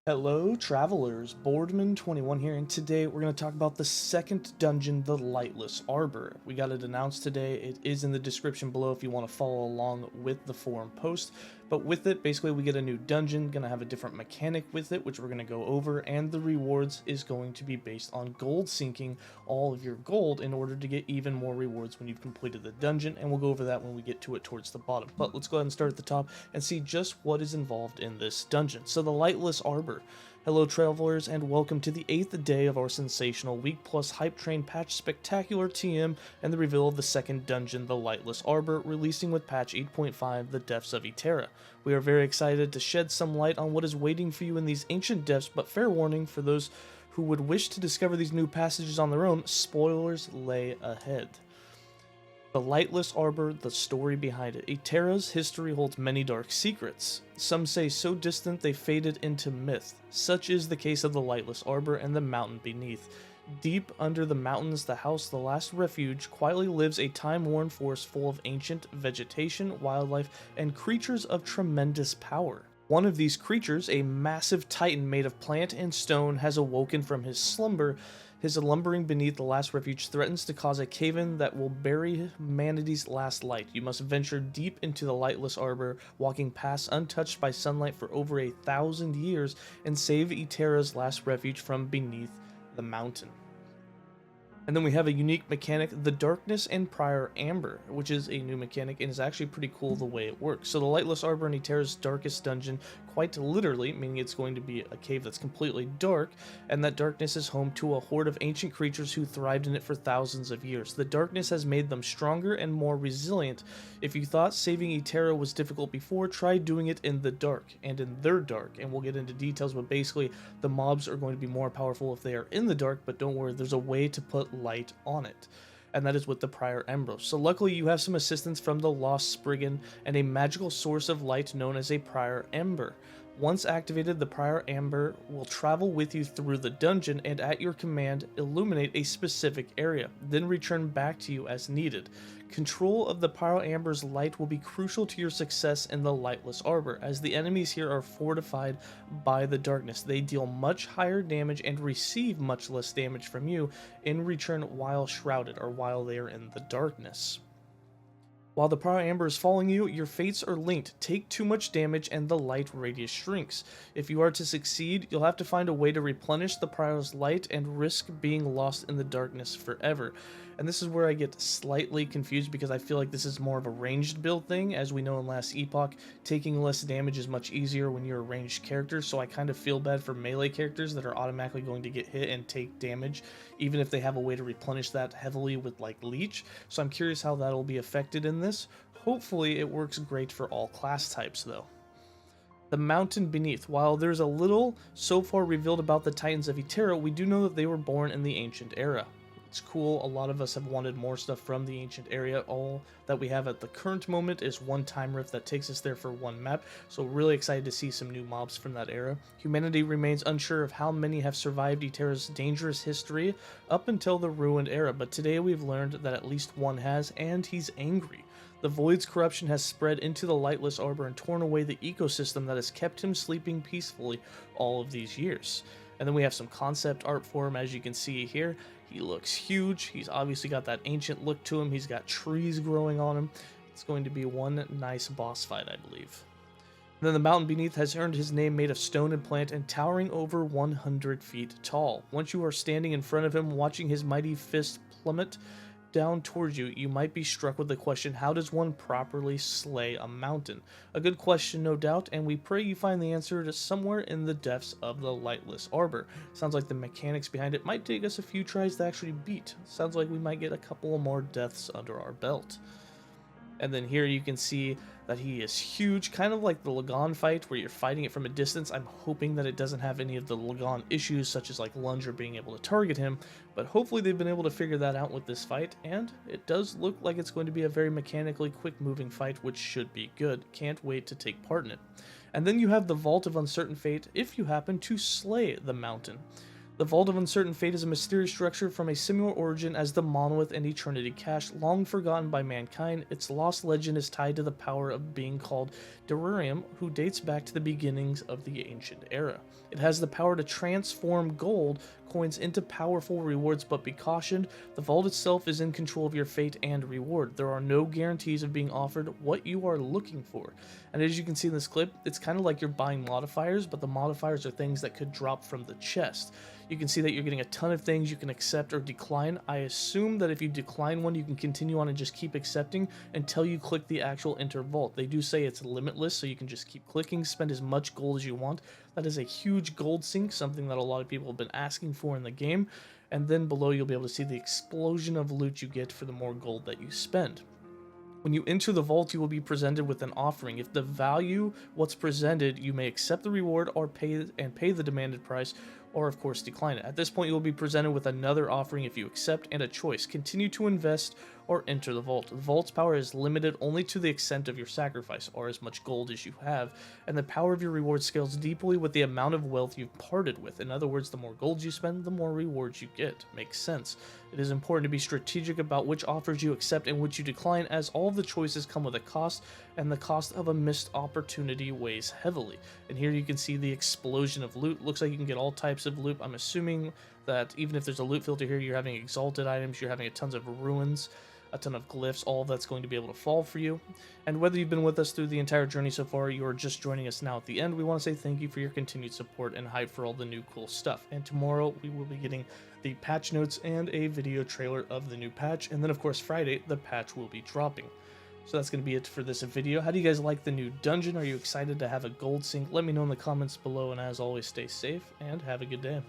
Hello travelers, Boardman21 here, and today we're going to talk about the second dungeon, the Lightless Arbor. We got it announced today. It is in the description below if you want to follow along with the forum post. But with it, basically we get a new dungeon, going to have a different mechanic with it, which we're going to go over, and the rewards is going to be based on gold sinking all of your gold in order to get even more rewards when you've completed the dungeon, and we'll go over that when we get to it towards the bottom. But let's go ahead and start at the top and see just what is involved in this dungeon. So the Lightless Arbor. Hello travelers, and welcome to the 8th day of our sensational week plus hype train patch spectacular TM and the reveal of the second dungeon, the Lightless Arbor, releasing with patch 8.5, the Depths of 𝐸terra. We are very excited to shed some light on what is waiting for you in these ancient depths, but fair warning for those who would wish to discover these new passages on their own, spoilers lay ahead. The Lightless Arbor, the story behind it. 𝐸terra's history holds many dark secrets. Some say so distant they faded into myth. Such is the case of the Lightless Arbor and the mountain beneath. Deep under the mountains, the house, the last refuge, quietly lives a time-worn forest full of ancient vegetation, wildlife, and creatures of tremendous power. One of these creatures, a massive titan made of plant and stone, has awoken from his slumber. His lumbering beneath the last refuge threatens to cause a cave-in that will bury humanity's last light. You must venture deep into the Lightless Arbor, walking past untouched by sunlight for over 1,000 years, and save 𝐸terra's last refuge from beneath the mountain. And then we have a unique mechanic, the Darkness and Prior Amber, which is a new mechanic and is actually pretty cool the way it works. So the Lightless Arbor in 𝐸terra's darkest dungeon, quite literally, meaning it's going to be a cave that's completely dark, and that darkness is home to a horde of ancient creatures who thrived in it for thousands of years. The darkness has made them stronger and more resilient. If you thought saving 𝐸terra was difficult before, try doing it in the dark, and in their dark, and we'll get into details, but basically the mobs are going to be more powerful if they are in the dark, but don't worry, there's a way to put light on it, and that is with the Prior Amber. So luckily you have some assistance from the Lost Spriggan and a magical source of light known as a Prior Amber. Once activated, the Prior Amber will travel with you through the dungeon and at your command illuminate a specific area, then return back to you as needed. Control of the Prior Amber's light will be crucial to your success in the Lightless Arbor, as the enemies here are fortified by the darkness. They deal much higher damage and receive much less damage from you in return while shrouded, or while they are in the darkness. While the Prior Amber is following you, your fates are linked. Take too much damage and the light radius shrinks. If you are to succeed, you'll have to find a way to replenish the Prior's light and risk being lost in the darkness forever. And this is where I get slightly confused because I feel like this is more of a ranged build thing. As we know in last Epoch, taking less damage is much easier when you're a ranged character, so I kind of feel bad for melee characters that are automatically going to get hit and take damage, even if they have a way to replenish that heavily with like Leech. So I'm curious how that'll be affected in this. Hopefully it works great for all class types though. The mountain beneath. While there's a little so far revealed about the Titans of 𝐸terra, we do know that they were born in the ancient era. It's cool, a lot of us have wanted more stuff from the ancient area. All that we have at the current moment is one time rift that takes us there for one map, so really excited to see some new mobs from that era. Humanity remains unsure of how many have survived 𝐸terra's dangerous history up until the ruined era, but today we've learned that at least one has, and he's angry. The Void's corruption has spread into the Lightless Arbor and torn away the ecosystem that has kept him sleeping peacefully all of these years. And then we have some concept art for him, as you can see here. He looks huge. He's obviously got that ancient look to him. He's got trees growing on him. It's going to be one nice boss fight, I believe. And then the mountain beneath has earned his name, made of stone and plant and towering over 100 feet tall. Once you are standing in front of him, watching his mighty fist plummet down towards you, you might be struck with the question, how does one properly slay a mountain? A good question, no doubt, and we pray you find the answer to somewhere in the depths of the Lightless Arbor. Sounds like the mechanics behind it might take us a few tries to actually beat. Sounds like we might get a couple more deaths under our belt. And then here you can see that he is huge, kind of like the Lagon fight where you're fighting it from a distance. I'm hoping that it doesn't have any of the Lagon issues such as like lunge or being able to target him, but hopefully they've been able to figure that out with this fight, and it does look like it's going to be a very mechanically quick moving fight, which should be good. Can't wait to take part in it. And then you have the Vault of Uncertain Fate if you happen to slay the mountain. The Vault of Uncertain Fate is a mysterious structure from a similar origin as the Monolith and Eternity Cache, long forgotten by mankind. Its lost legend is tied to the power of being called Delirium, who dates back to the beginnings of the ancient era. It has the power to transform gold coins into powerful rewards, but be cautioned, the vault itself is in control of your fate and reward. There are no guarantees of being offered what you are looking for. And as you can see in this clip, it's kind of like you're buying modifiers, but the modifiers are things that could drop from the chest. You can see that you're getting a ton of things you can accept or decline. I assume that if you decline one, you can continue on and just keep accepting until you click the actual enter vault. They do say it's limitless, so you can just keep clicking, spend as much gold as you want. That is a huge gold sink, something that a lot of people have been asking for in the game. And then below, you'll be able to see the explosion of loot you get for the more gold that you spend. When you enter the vault, you will be presented with an offering. If the value what's presented, you may accept the reward or pay the demanded price, or of course decline it. At this point, you will be presented with another offering if you accept, and a choice: continue to invest or enter the vault. The vault's power is limited only to the extent of your sacrifice, or as much gold as you have, and the power of your reward scales deeply with the amount of wealth you've parted with. In other words, the more gold you spend, the more rewards you get. Makes sense. It is important to be strategic about which offers you accept and which you decline, as all of the choices come with a cost, and the cost of a missed opportunity weighs heavily. And here you can see the explosion of loot. Looks like you can get all types of loot. I'm assuming that even if there's a loot filter here, you're having exalted items, you're having a tons of ruins, a ton of glyphs, all of that's going to be able to fall for you. And whether you've been with us through the entire journey so far, you are just joining us now at the end, we want to say thank you for your continued support and hype for all the new cool stuff. And tomorrow we will be getting the patch notes and a video trailer of the new patch, and then of course Friday the patch will be dropping. So that's going to be it for this video. How do you guys like the new dungeon? Are you excited to have a gold sink? Let me know in the comments below, and as always, stay safe and have a good day.